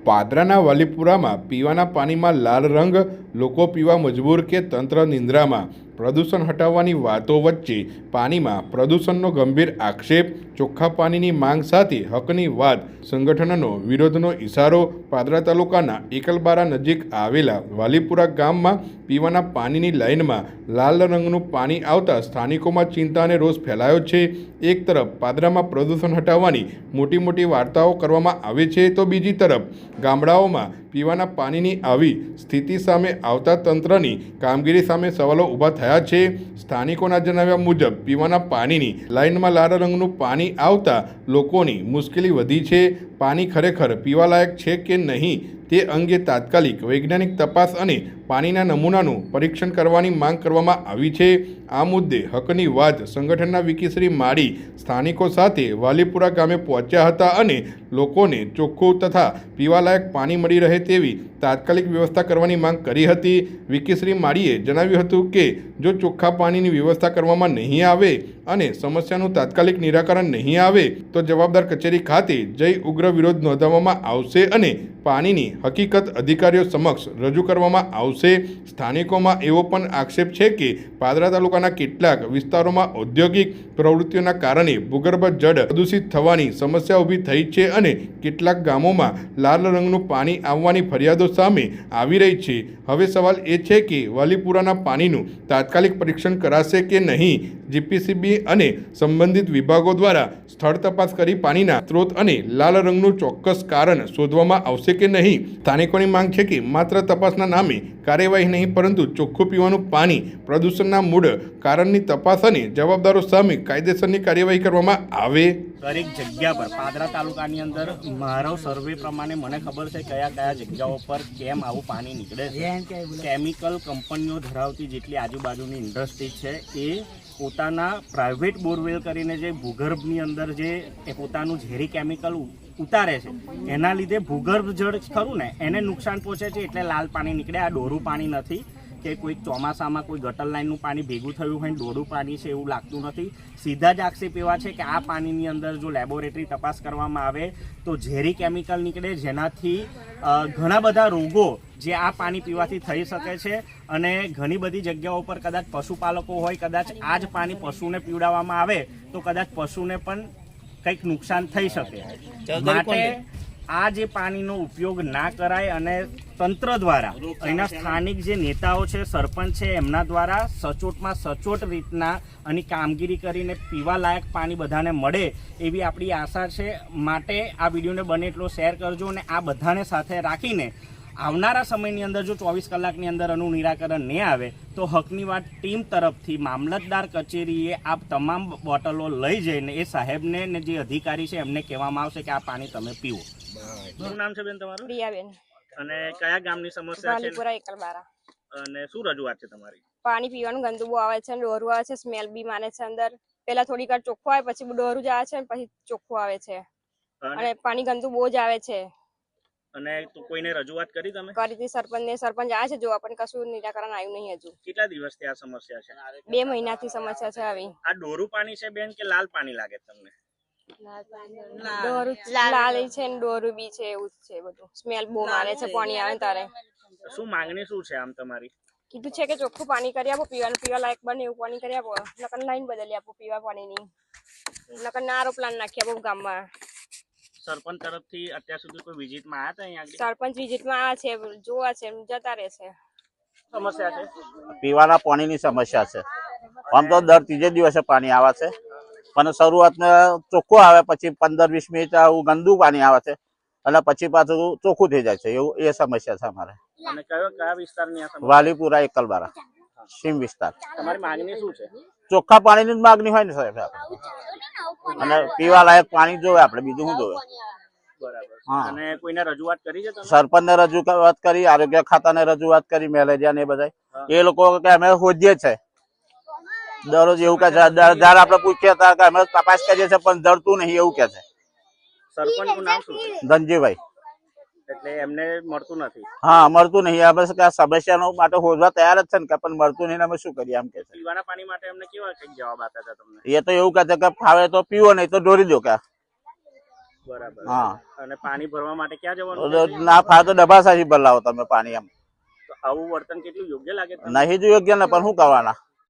પાદરાના વાલીપુરામાં પીવાના પાણીમાં લાલ રંગ, લોકો પીવા મજબૂર કે તંત્ર નિંદ્રામાં? પ્રદૂષણ હટાવવાની વાતો વચ્ચે પાણીમાં પ્રદૂષણનો ગંભીર આક્ષેપ, ચોખ્ખા પાણીની માંગ સાથે હકની વાત, સંગઠનનો વિરોધનો ઇશારો. પાદરા તાલુકાના એકલબારા નજીક આવેલા વાલીપુરા ગામમાં પીવાના પાણીની લાઇનમાં લાલ રંગનું પાણી આવતા સ્થાનિકોમાં ચિંતા અને રોષ ફેલાયો છે. એક તરફ પાદરામાં પ્રદૂષણ હટાવવાની મોટી વાર્તાઓ કરવામાં આવે છે, તો બીજી તરફ ગામડાઓમાં પીવાના પાણીની આવી સ્થિતિ સામે આવતા તંત્રની કામગીરી સામે સવાલો ઊભા થયા છે. સ્થાનિકોના જણાવ્યા મુજબ પીવાના પાણીની લાઇનમાં લાલ રંગનું પાણી આવતા લોકોની મુશ્કેલી વધી છે. પાણી ખરેખર પીવાલાયક છે કે નહીં તે અંગે તાત્કાલિક વૈજ્ઞાનિક તપાસ અને પાણીના નમૂનાનું પરીક્ષણ કરવાની માંગ કરવામાં આવી છે. આ મુદ્દે હકની વાત સંગઠનના વિકીશ્રી માળી સ્થાનિકો સાથે વાલીપુરા ગામે પહોંચ્યા હતા અને લોકોને ચોખ્ખું તથા પીવાલાયક પાણી મળી રહે તેવી તાત્કાલિક વ્યવસ્થા કરવાની માંગ કરી હતી. વિકીશ્રી માળીએ જણાવ્યું હતું કે જો ચોખ્ખા પાણીની વ્યવસ્થા કરવામાં નહીં આવે અને સમસ્યાનું તાત્કાલિક નિરાકરણ નહીં આવે તો જવાબદાર કચેરી ખાતે જઈ ઉગ્ર વિરોધ નોંધાવવામાં આવશે અને પાણીની હકીકત અધિકારીઓ સમક્ષ રજૂ કરવામાં આવશે. સ્થાનિકોમાં એવો પણ આક્ષેપ છે કે પાદરા તાલુકાના કેટલાક વિસ્તારોમાં ઔદ્યોગિક પ્રવૃત્તિઓના કારણે ભૂગર્ભ જળ પ્રદૂષિત થવાની સમસ્યા ઊભી થઈ છે અને કેટલાક ગામોમાં લાલ રંગનું પાણી આવવાની ફરિયાદો સામે આવી રહી છે. હવે સવાલ એ છે કે વાલીપુરાના પાણીનું તાત્કાલિક પરીક્ષણ કરાશે કે નહીં? જીપીસીબી અને સંબંધિત વિભાગો દ્વારા સ્થળ તપાસ કરી પાણીના સ્ત્રોત અને લાલ રંગનું ચોક્કસ કારણ શોધવામાં આવશે કે નહીં? સ્થાનિકોની માંગ છે કે માત્ર તપાસના નામે કાર્યવાહી નહીં, પરંતુ ચોખ્ખું પીવાનું પાણી પ્રદૂષણના મૂળ કારણની તપાસ અને જવાબદારો સામે કાયદેસરની કાર્યવાહી કરવામાં આવે. દરેક જગ્યા પર પાદરા તાલુકાની અંદર મારો સર્વે પ્રમાણે મને ખબર છે કયા જગ્યાઓ પર કેમ આવું પાણી નીકળે છે. કેમિકલ કંપનીઓ ધરાવતી જેટલી આજુબાજુની ઇન્ડસ્ટ્રી છે એ પોતાના પ્રાઇવેટ બોરવેલ કરીને જે ભૂગર્ભની અંદર જે પોતાનું ઝેરી કેમિકલ ઉતારે છે એના લીધે ભૂગર્ભ જળ ખરું ને એને નુકસાન પહોંચે છે, એટલે લાલ પાણી નીકળે. આ ડોરું પાણી નથી કે કોઈ ચોમાસામાં કોઈ ગટર લાઇનનું પાણી ભેગું થયું હોય ડોરું પાણી છે એવું લાગતું નથી. સીધા જ આક્ષેપ એવા છે કે આ પાણીની અંદર જો લેબોરેટરી તપાસ કરવામાં આવે તો ઝેરી કેમિકલ નીકળે, જેનાથી ઘણા બધા રોગો જે આ પાણી પીવાથી થઈ શકે છે. અને ઘણી બધી જગ્યાઓ પર કદાચ પશુપાલકો હોય, કદાચ આ જ પાણી પશુને પીવડાવવામાં આવે તો કદાચ પશુને પણ કંઈક નુકસાન થઈ શકે. માટે આ જે પાણીનો ઉપયોગ ના કરાય અને તંત્ર દ્વારા અહીંના સ્થાનિક જે નેતાઓ છે, સરપંચ છે, એમના દ્વારા સચોટમાં સચોટ રીતના અને કામગીરી કરીને પીવા લાયક પાણી બધાને મળે એવી આપણી આશા છે. માટે આ વિડીયોને બને એટલો શેર કરજો અને આ બધાને સાથે રાખીને આવનારા સમયની અંદર જો 24 કલાકની અંદર આનું નિરાકરણ નહીં આવે તો હકની વાત ટીમ તરફથી મામલતદાર કચેરીએ આ તમામ બોટલો લઈ જઈને એ સાહેબને ને જે અધિકારી છે એમને કહેવામાં આવશે કે આ પાણી તમે પીવો. શું નામ છે બેન તમારું? પ્રિયાબેન. અને કયા ગામની સમસ્યા છે? વાલીપુરા એકલબારા. અને શું રજૂઆત છે તમારી? પાણી પીવાનું ગંદુ બહુ આવે છે, ડોરું આવે છે, સ્મેલ બી માને છે. અંદર પહેલા થોડીક વાર ચોખ્ખું આવે, પછી ડોરું જ આવે છે, પછી ચોખ્ખું આવે છે અને પાણી ગંદુ બહુ જ આવે છે. અને તો કોઈને રજૂઆત કરી તમે? કરી હતી સરપંચ આવે છે જોવા, પણ કશું નિરાકરણ આવ્યું નહીં હજુ. કેટલા દિવસથી આ સમસ્યા છે? 2 મહિનાથી સમસ્યા છે આવી. આ ડોરું પાણી છે બેન કે લાલ પાણી લાગે તમને? ડોરું લાલ છે ને ડોરું બી છે, એવું છે બધું. સ્મેલ બહુ મારે છે પાણી આવે તારે. શું માંગણી શું છે આમ તમારી? કીધું છે કે ચોખ્ખું પાણી કરી આપો, પીવા લાયક બને એવું પાણી કરી આપો, નકર લાઈન બદલી આપો પીવા પાણીની, નકર નારો પ્લાન નાખી આપો ગામમાં. સરપંચ તરફથી અત્યાર સુધી કોઈ વિઝિટમાં આવ્યા હતા અહીંયા? સરપંચ વિઝિટમાં આવ્યા છે, જોવા છે, જતા રહે છે. સમસ્યા છે પીવાના પાણીની સમસ્યા છે. આમ તો દર 3 દિવસે પાણી આવે છે, પણ શરૂઆતમાં ચોખ્ખું આવે, પછી 15-20 મિનિટ આવું ગંદુ પાણી આવે છે અને પછી પાછું ચોખ્ખું થઈ જાય છે. એવું એ સમસ્યા છે અમારે. અને કયા વિસ્તારની આ સમસ્યા? વાલીપુરા એકલબારા સીમ વિસ્તાર. તમારી માંગણી શું છે? ચોખ્ખા પાણીની જ માંગણી હોય ને સાહેબ, અને પીવા લાયક પાણી જોવે, આપણે બીજું શું જોવે? બરાબર. અને કોઈને રજૂઆત કરી છે તમે? સરપંચને રજૂઆત કરી, આરોગ્ય ખાતાને રજૂઆત કરી, મેલેરિયા ને બધા. એ લોકો કે અમે હોજીએ છે દરરોજ એવું કે છે. જયારે આપણે પૂછીએ ત્યારે કે અમે તપાસ કરીએ છીએ પણ જડતું નહીં એવું કે છે. સરપંચનું નામ શું છે? ધનજીભાઈ. એટલે એમને મળતું નથી? હા, મળતું નહીં. આપણે સમસ્યાનો માટે હોજવા તૈયાર જ છે ને, પણ મળતું નહીં, અમે શું કરીએ એમ કે છે. પીવાના પાણી માટે એમને કેવા કઈ જવાબ આપ્યા હતા તમને? એ તો એવું કહે છે કે ફાવે તો પીવો, નહીં તો ઢોરી દો. કે બરાબર. હા અને પાણી ભરવા માટે ક્યાં જવાનું છે? ના ફાવે તો ડબાસાથી ભલાવો તમે પાણી એમ તો આવું વર્તન કેટલું યોગ્ય લાગે તમને? નહીં જ યોગ્ય ને પણ શું કરવાના